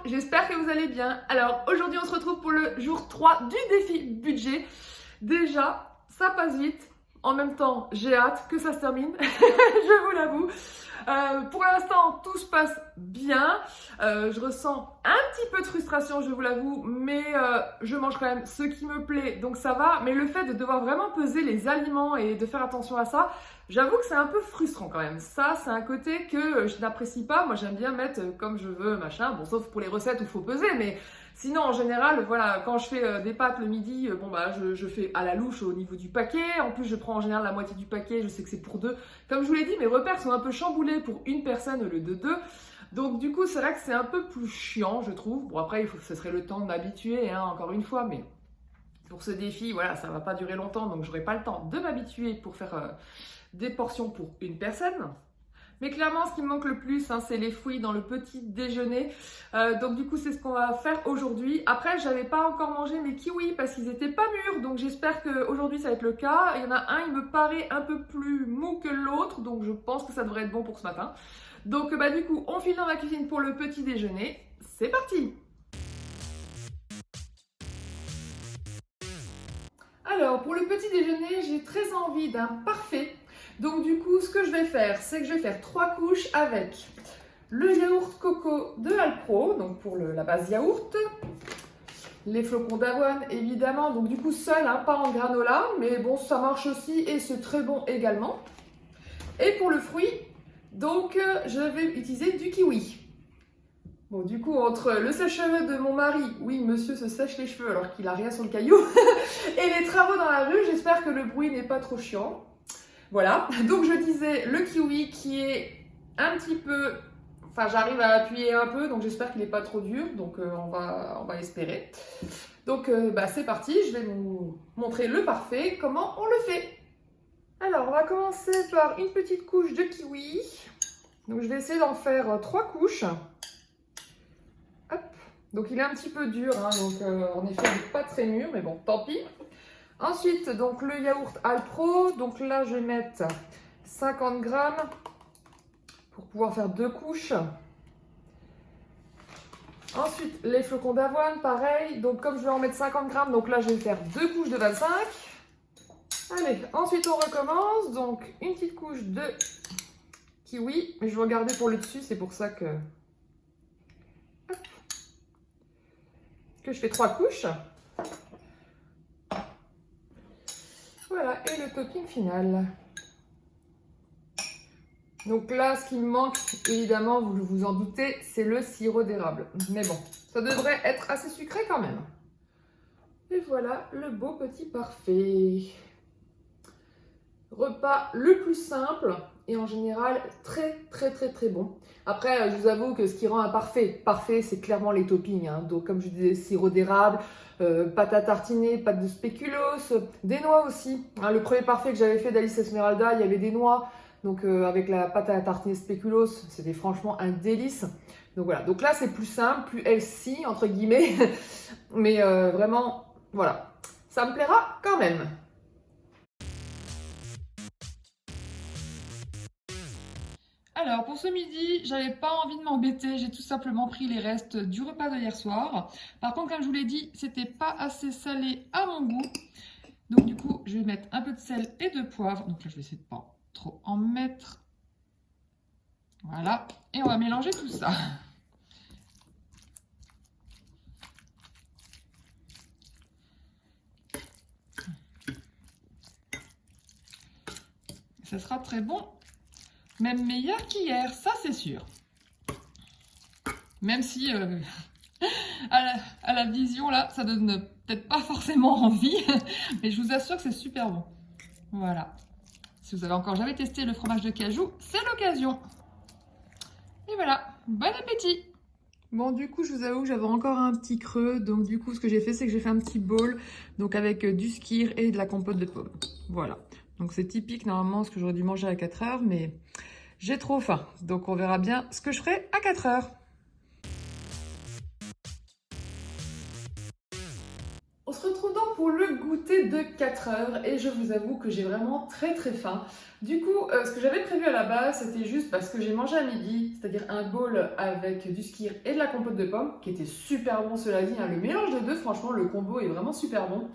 J'espère que vous allez bien. Alors aujourd'hui on se retrouve pour le jour 3 du défi budget. Déjà, ça passe vite. En même temps, j'ai hâte que ça se termine, je vous l'avoue. Pour l'instant, tout se passe bien. Je ressens un petit peu de frustration, je vous l'avoue, mais je mange quand même ce qui me plaît, donc ça va. Mais le fait de devoir vraiment peser les aliments et de faire attention à ça, j'avoue que c'est un peu frustrant quand même. Ça, c'est un côté que je n'apprécie pas. Moi, j'aime bien mettre comme je veux, machin. Bon, sauf pour les recettes où il faut peser, mais sinon, en général, voilà, quand je fais des pâtes le midi, bon bah, je fais à la louche au niveau du paquet. En plus, je prends en général la moitié du paquet. Je sais que c'est pour deux. Comme je vous l'ai dit, mes repères sont un peu chamboulés pour une personne au lieu de deux. Donc, du coup, c'est vrai que c'est un peu plus chiant, je trouve. Bon, après, ce serait le temps de m'habituer, hein, encore une fois, mais pour ce défi, voilà, ça va pas durer longtemps, donc j'aurai pas le temps de m'habituer pour faire des portions pour une personne. Mais clairement, ce qui me manque le plus, hein, c'est les fruits dans le petit déjeuner. Donc du coup, c'est ce qu'on va faire aujourd'hui. Après, j'avais pas encore mangé mes kiwis parce qu'ils étaient pas mûrs. Donc j'espère qu'aujourd'hui, ça va être le cas. Il y en a un, il me paraît un peu plus mou que l'autre. Donc je pense que ça devrait être bon pour ce matin. Donc bah du coup, on file dans la cuisine pour le petit déjeuner. C'est parti! Alors, pour le petit déjeuner, j'ai très envie d'un parfait. Donc du coup, ce que je vais faire, c'est que je vais faire 3 couches avec le yaourt coco de Alpro, donc pour la base yaourt, les flocons d'avoine évidemment, donc du coup seul, hein, pas en granola, mais bon, ça marche aussi et c'est très bon également. Et pour le fruit, donc je vais utiliser du kiwi. Bon, du coup, entre le sèche-cheveux de mon mari, oui, monsieur se sèche les cheveux alors qu'il a rien sur le caillou, et les travaux dans la rue, j'espère que le bruit n'est pas trop chiant. Voilà, donc je disais le kiwi qui est un petit peu, enfin j'arrive à appuyer un peu, donc j'espère qu'il n'est pas trop dur, donc on va espérer. Donc bah, c'est parti, je vais vous montrer le parfait, comment on le fait. Alors on va commencer par une petite couche de kiwi, donc je vais essayer d'en faire 3 couches. Hop. Donc il est un petit peu dur, hein, donc en effet il n'est pas très mûr, mais bon, tant pis. Ensuite, donc le yaourt Alpro, donc là je vais mettre 50 grammes pour pouvoir faire 2 couches. Ensuite, les flocons d'avoine, pareil, donc comme je vais en mettre 50 grammes, donc là je vais faire 2 couches de 25. Allez, ensuite on recommence, donc une petite couche de kiwi, mais je vais regarder pour le dessus, c'est pour ça que je fais 3 couches. Voilà, et le topping final. Donc là, ce qui me manque, évidemment, vous vous en doutez, c'est le sirop d'érable. Mais bon, ça devrait être assez sucré quand même. Et voilà le beau petit parfait. Repas le plus simple et en général très bon. Après, je vous avoue que ce qui rend un parfait, c'est clairement les toppings, hein. Donc comme je disais, sirop d'érable, pâte à tartiner, pâte de spéculoos, des noix aussi. Hein, le premier parfait que j'avais fait d'Alice Esmeralda, il y avait des noix. Donc avec la pâte à tartiner spéculoos, c'était franchement un délice. Donc voilà, donc là c'est plus simple, plus healthy entre guillemets. Mais vraiment, voilà, ça me plaira quand même. Alors pour ce midi, j'avais pas envie de m'embêter, j'ai tout simplement pris les restes du repas de hier soir. Par contre, comme je vous l'ai dit, c'était pas assez salé à mon goût. Donc du coup, je vais mettre un peu de sel et de poivre. Donc là, je vais essayer de pas trop en mettre. Voilà, et on va mélanger tout ça. Ça sera très bon. Même meilleur qu'hier, ça c'est sûr. Même si à la vision là, ça donne peut-être pas forcément envie, mais je vous assure que c'est super bon. Voilà. Si vous avez encore jamais testé le fromage de cajou, c'est l'occasion. Et voilà, bon appétit! Bon, du coup, je vous avoue que j'avais encore un petit creux. Donc, du coup, ce que j'ai fait, c'est que j'ai fait un petit bowl. Donc, avec du skyr et de la compote de pommes. Voilà. Donc, c'est typique, normalement, ce que j'aurais dû manger à 4 heures. Mais j'ai trop faim. Donc, on verra bien ce que je ferai à 4 heures. On se retrouve donc pour le goûter de 4 heures et je vous avoue que j'ai vraiment très faim. Du coup, ce que j'avais prévu à la base, c'était juste parce que j'ai mangé à midi, c'est-à-dire un bowl avec du skyr et de la compote de pommes, qui était super bon cela dit, hein. Le mélange des deux, franchement, le combo est vraiment super bon.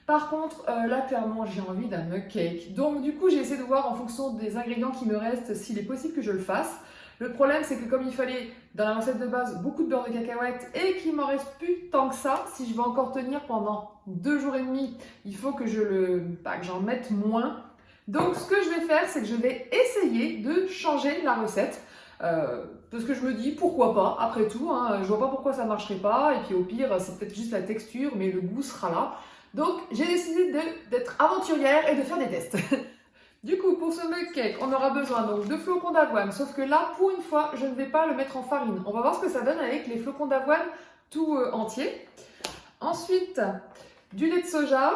Par contre, là, clairement, j'ai envie d'un mug cake. Donc, du coup, j'ai essayé de voir en fonction des ingrédients qui me restent s'il est possible que je le fasse. Le problème, c'est que comme il fallait, dans la recette de base, beaucoup de beurre de cacahuète et qu'il m'en reste plus tant que ça, si je veux encore tenir pendant 2 jours et demi, il faut que que j'en mette moins. Donc, ce que je vais faire, c'est que je vais essayer de changer la recette. Parce que je me dis, pourquoi pas, après tout, hein, je vois pas pourquoi ça marcherait pas. Et puis au pire, c'est peut-être juste la texture, mais le goût sera là. Donc, j'ai décidé d'être aventurière et de faire des tests. Du coup, pour ce mug cake, on aura besoin donc de flocons d'avoine. Sauf que là, pour une fois, je ne vais pas le mettre en farine. On va voir ce que ça donne avec les flocons d'avoine tout entiers. Ensuite, du lait de soja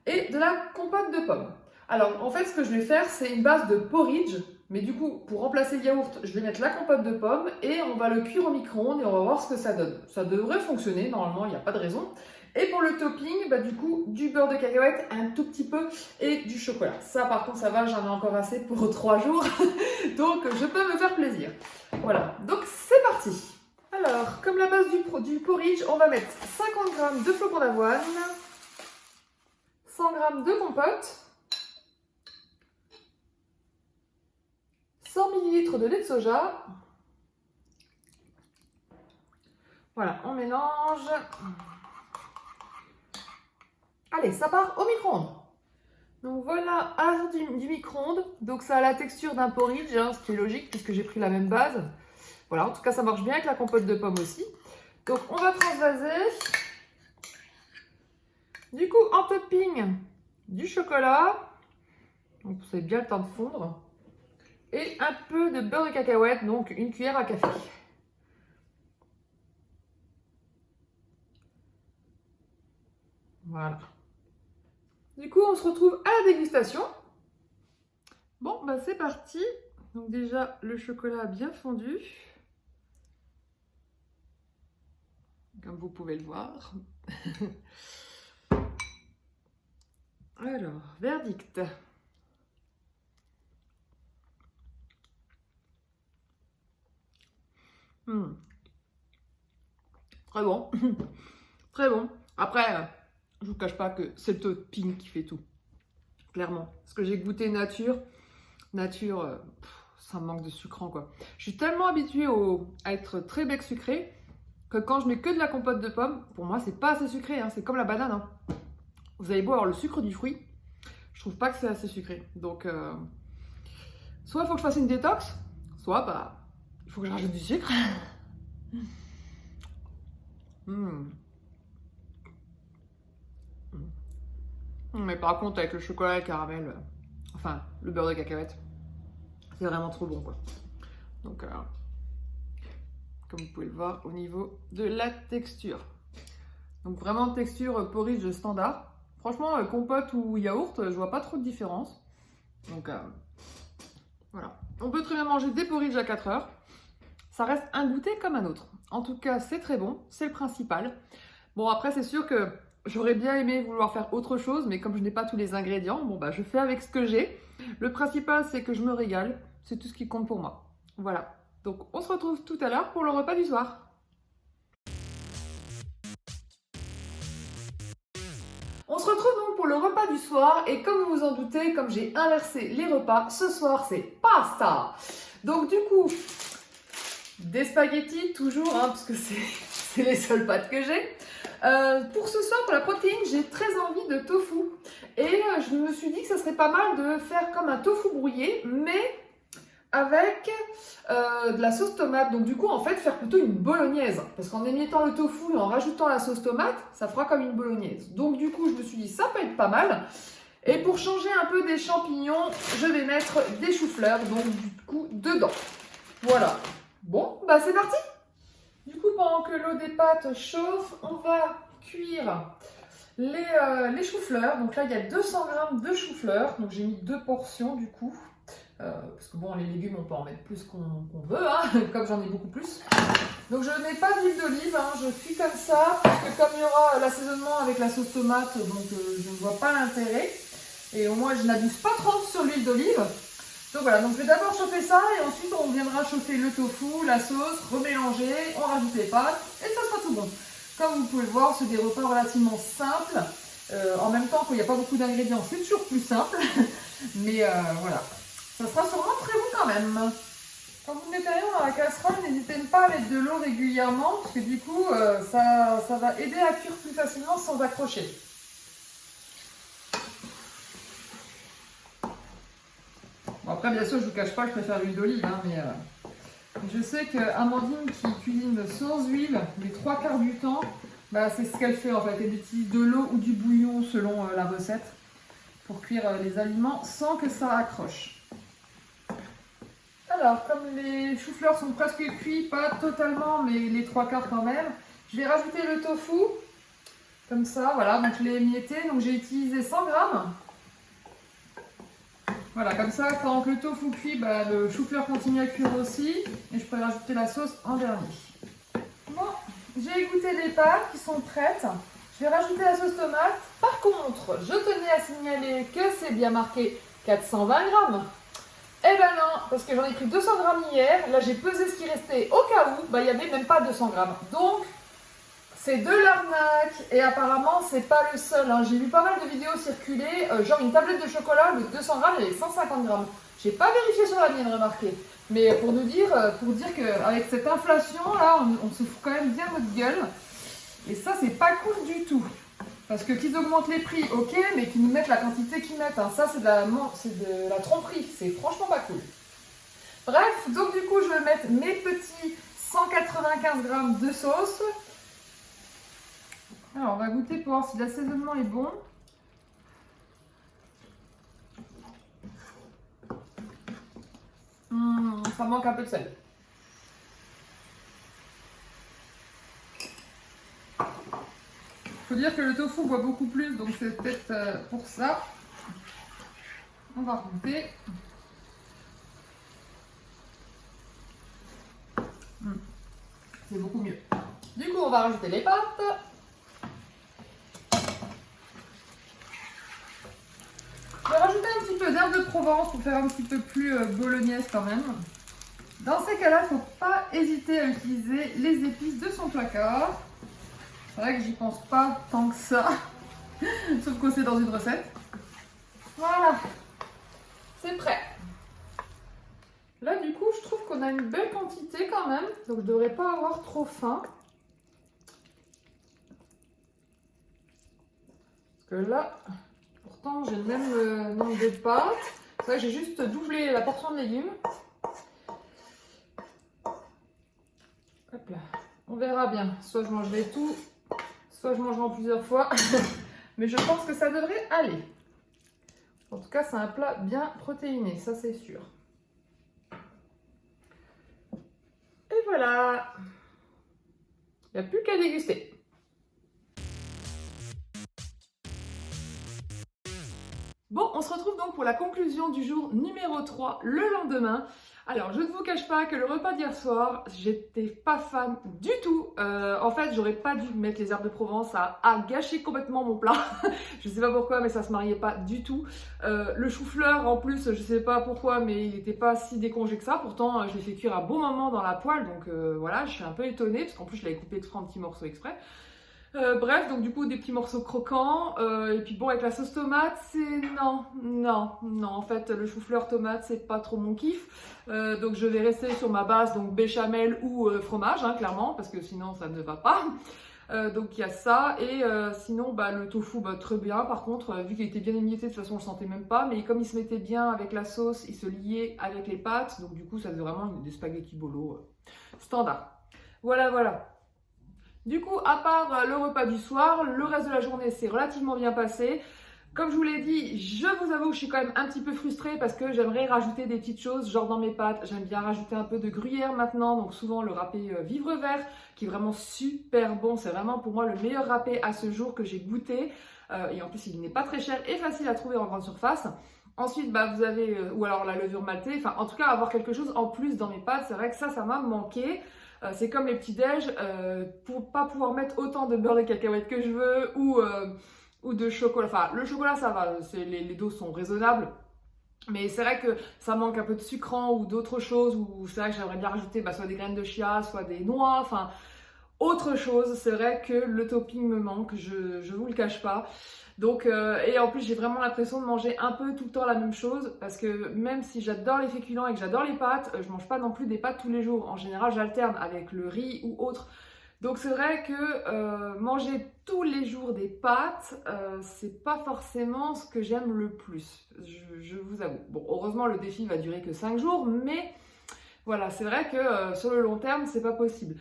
et de la compote de pommes. Alors, en fait, ce que je vais faire, c'est une base de porridge. Mais du coup, pour remplacer le yaourt, je vais mettre la compote de pommes et on va le cuire au micro-ondes et on va voir ce que ça donne. Ça devrait fonctionner, normalement, il n'y a pas de raison. Et pour le topping, du coup, du beurre de cacahuète un tout petit peu et du chocolat. Ça, par contre, ça va, j'en ai encore assez pour 3 jours. Donc, je peux me faire plaisir. Voilà, donc c'est parti. Alors, comme la base du porridge, on va mettre 50 g de flocons d'avoine, 100 g de compote, 100 ml de lait de soja. Voilà, on mélange. Allez, ça part au micro-ondes. Donc voilà, à du micro-ondes. Donc ça a la texture d'un porridge, hein, ce qui est logique puisque j'ai pris la même base. Voilà, en tout cas ça marche bien avec la compote de pommes aussi. Donc on va transvaser. Du coup, en topping, du chocolat. Donc vous avez bien le temps de fondre. Et un peu de beurre de cacahuète, donc une cuillère à café. Voilà. Du coup, on se retrouve à la dégustation. Bon, c'est parti. Donc déjà, le chocolat a bien fondu. Comme vous pouvez le voir. Alors, verdict. Très bon. Très bon. Après, je vous cache pas que c'est le topping qui fait tout. Clairement. Parce que j'ai goûté nature. Nature, ça me manque de sucrant, quoi. Je suis tellement habituée à être très bec sucré que quand je mets que de la compote de pommes, pour moi, c'est pas assez sucré. Hein. C'est comme la banane. Hein. Vous avez beau avoir le sucre du fruit, je trouve pas que c'est assez sucré. Donc, soit il faut que je fasse une détox, soit il faut que je rajoute du sucre. Mais par contre, avec le chocolat et le caramel, enfin le beurre de cacahuète, c'est vraiment trop bon, quoi. Donc, comme vous pouvez le voir au niveau de la texture. Donc vraiment texture porridge standard. Franchement, compote ou yaourt, je vois pas trop de différence. Donc voilà. On peut très bien manger des porridge à 4 heures. Ça reste un goûter comme un autre. En tout cas, c'est très bon, c'est le principal. Bon, après, c'est sûr que j'aurais bien aimé vouloir faire autre chose, mais comme je n'ai pas tous les ingrédients, je fais avec ce que j'ai. Le principal, c'est que je me régale. C'est tout ce qui compte pour moi. Voilà. Donc, on se retrouve tout à l'heure pour le repas du soir. On se retrouve donc pour le repas du soir et comme vous vous en doutez, comme j'ai inversé les repas, ce soir c'est pasta. Donc du coup, des spaghettis toujours, parce que c'est les seules pâtes que j'ai. Pour ce soir, pour la protéine, j'ai très envie de tofu. Et je me suis dit que ça serait pas mal de faire comme un tofu brouillé, mais avec de la sauce tomate. Donc du coup, en fait, faire plutôt une bolognaise. Parce qu'en émiettant le tofu et en rajoutant la sauce tomate, ça fera comme une bolognaise. Donc du coup, je me suis dit, ça peut être pas mal. Et pour changer un peu des champignons, je vais mettre des choux-fleurs, donc du coup, dedans. Voilà. Bon, c'est parti! Du coup, pendant que l'eau des pâtes chauffe, on va cuire les choux-fleurs. Donc là, il y a 200 g de choux-fleurs. Donc j'ai mis 2 portions du coup. Parce que bon, les légumes, on peut en mettre plus qu'on veut, hein, comme j'en ai beaucoup plus. Donc je ne mets pas d'huile d'olive, hein, je cuis comme ça, parce que comme il y aura l'assaisonnement avec la sauce tomate, donc je ne vois pas l'intérêt. Et au moins, je n'abuse pas trop sur l'huile d'olive. Donc voilà, donc je vais d'abord chauffer ça, et ensuite on viendra chauffer le tofu, la sauce, remélanger, on rajoute les pâtes, et ça sera tout bon. Comme vous pouvez le voir, c'est des repas relativement simples. En même temps, quand il n'y a pas beaucoup d'ingrédients, c'est toujours plus simple. Mais voilà. Ça sera sûrement très bon quand même. Quand vous mettez rien dans la casserole, n'hésitez pas à mettre de l'eau régulièrement, parce que du coup, ça va aider à cuire plus facilement sans accrocher. Bon, après, bien sûr, je ne vous cache pas que je préfère l'huile d'olive, hein, mais je sais qu'Amandine qui cuisine sans huile, les 3/4 du temps, bah, c'est ce qu'elle fait en fait. Elle utilise de l'eau ou du bouillon selon la recette pour cuire les aliments sans que ça accroche. Alors, comme les choux-fleurs sont presque cuits, pas totalement, mais les 3/4 quand même, je vais rajouter le tofu, comme ça, voilà, donc je l'ai émietté, donc j'ai utilisé 100 g. Voilà, comme ça, pendant que le tofu cuit, bah, le chou-fleur continue à cuire aussi, et je pourrais rajouter la sauce en dernier. Bon, j'ai égoutter les pâtes qui sont prêtes, je vais rajouter la sauce tomate. Par contre, je tenais à signaler que c'est bien marqué 420 g. Eh ben non, parce que j'en ai pris 200 g hier, là j'ai pesé ce qui restait au cas où, bah il n'y avait même pas 200 g. Donc, c'est de l'arnaque, et apparemment c'est pas le seul, hein. J'ai vu pas mal de vidéos circuler, genre une tablette de chocolat, le 200 g, elle est 150 g. J'ai pas vérifié sur la mienne, remarquez. Mais pour dire qu'avec cette inflation là, on se fout quand même bien notre gueule. Et ça, c'est pas cool du tout. Parce que qu'ils augmentent les prix, ok, mais qu'ils nous mettent la quantité qu'ils mettent, hein. Ça c'est de la tromperie, c'est franchement pas cool. Bref, donc du coup je vais mettre mes petits 195 g de sauce. Alors on va goûter pour voir si l'assaisonnement est bon. Ça manque un peu de sel. Faut dire que le tofu boit beaucoup plus, donc c'est peut-être pour ça. On va goûter. C'est beaucoup mieux. Du coup, on va rajouter les pâtes. Je vais rajouter un petit peu d'herbe de Provence pour faire un petit peu plus bolognaise quand même. Dans ces cas-là, il ne faut pas hésiter à utiliser les épices de son placard. C'est vrai que j'y pense pas tant que ça, sauf que c'est dans une recette. Voilà, c'est prêt. Là, du coup, je trouve qu'on a une belle quantité quand même, donc je ne devrais pas avoir trop faim. Parce que là, pourtant, j'ai le même nombre de pâtes. C'est vrai que j'ai juste doublé la portion de légumes. Hop là, on verra bien. Soit je mangerai tout, soit je mangerai en plusieurs fois. Mais je pense que ça devrait aller. En tout cas, c'est un plat bien protéiné, ça c'est sûr. Et voilà. Il n'y a plus qu'à déguster. Bon, on se retrouve donc pour la conclusion du jour numéro 3, le lendemain. Alors, je ne vous cache pas que le repas d'hier soir, j'étais pas fan du tout. En fait, j'aurais pas dû mettre les herbes de Provence, ça a gâché complètement mon plat. Je sais pas pourquoi, mais ça se mariait pas du tout. Le chou-fleur, en plus, je sais pas pourquoi, mais il était pas si décongé que ça. Pourtant, je l'ai fait cuire un bon moment dans la poêle, donc voilà, je suis un peu étonnée, parce qu'en plus, je l'avais coupé exprès en petits morceaux exprès. Bref, donc du coup des petits morceaux croquants, et puis bon avec la sauce tomate, c'est non, en fait le chou-fleur tomate c'est pas trop mon kiff, donc je vais rester sur ma base, donc béchamel ou fromage, hein, clairement, parce que sinon ça ne va pas. Donc il y a ça, et sinon bah, le tofu très bien, par contre vu qu'il était bien émietté, de toute façon on le sentait même pas, mais comme il se mettait bien avec la sauce, il se liait avec les pâtes, donc du coup ça faisait vraiment des spaghettis bolo standard. Voilà. Du coup, à part le repas du soir, le reste de la journée s'est relativement bien passé. Comme je vous l'ai dit, je vous avoue que je suis quand même un petit peu frustrée parce que j'aimerais rajouter des petites choses, genre dans mes pâtes, j'aime bien rajouter un peu de gruyère maintenant, donc souvent le râpé vivre vert qui est vraiment super bon, c'est vraiment pour moi le meilleur râpé à ce jour que j'ai goûté et en plus il n'est pas très cher et facile à trouver en grande surface. Ensuite, vous avez, ou alors la levure maltée, enfin en tout cas avoir quelque chose en plus dans mes pâtes, c'est vrai que ça m'a manqué. C'est comme les petits déj, pour pas pouvoir mettre autant de beurre de cacahuète que je veux ou de chocolat. Enfin, le chocolat, ça va, les doses sont raisonnables. Mais c'est vrai que ça manque un peu de sucrant ou d'autres choses. Ou c'est vrai que j'aimerais bien rajouter soit des graines de chia, soit des noix. Enfin, autre chose. C'est vrai que le topping me manque, je vous le cache pas. Donc, et en plus, j'ai vraiment l'impression de manger un peu tout le temps la même chose. Parce que même si j'adore les féculents et que j'adore les pâtes, je mange pas non plus des pâtes tous les jours. En général, j'alterne avec le riz ou autre. Donc c'est vrai que manger tous les jours des pâtes, c'est pas forcément ce que j'aime le plus, je vous avoue. Bon, heureusement le défi va durer que 5 jours, mais voilà, c'est vrai que sur le long terme, c'est pas possible.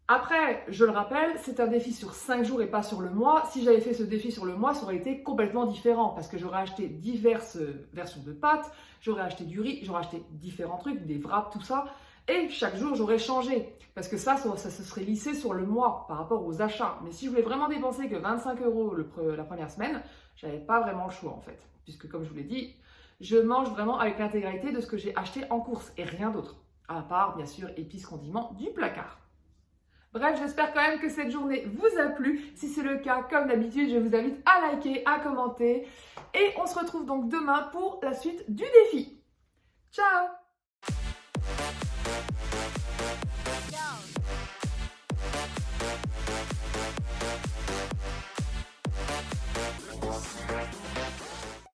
Après, je le rappelle, c'est un défi sur 5 jours et pas sur le mois. Si j'avais fait ce défi sur le mois, ça aurait été complètement différent parce que j'aurais acheté diverses versions de pâtes, j'aurais acheté du riz, j'aurais acheté différents trucs, des wraps, tout ça. Et chaque jour, j'aurais changé. Parce que ça se serait lissé sur le mois par rapport aux achats. Mais si je voulais vraiment dépenser que 25 € la première semaine, j'avais pas vraiment le choix en fait. Puisque comme je vous l'ai dit, je mange vraiment avec l'intégralité de ce que j'ai acheté en course et rien d'autre. À part, bien sûr, épices, condiments du placard. Bref, j'espère quand même que cette journée vous a plu. Si c'est le cas, comme d'habitude, je vous invite à liker, à commenter. Et on se retrouve donc demain pour la suite du défi. Ciao! Go.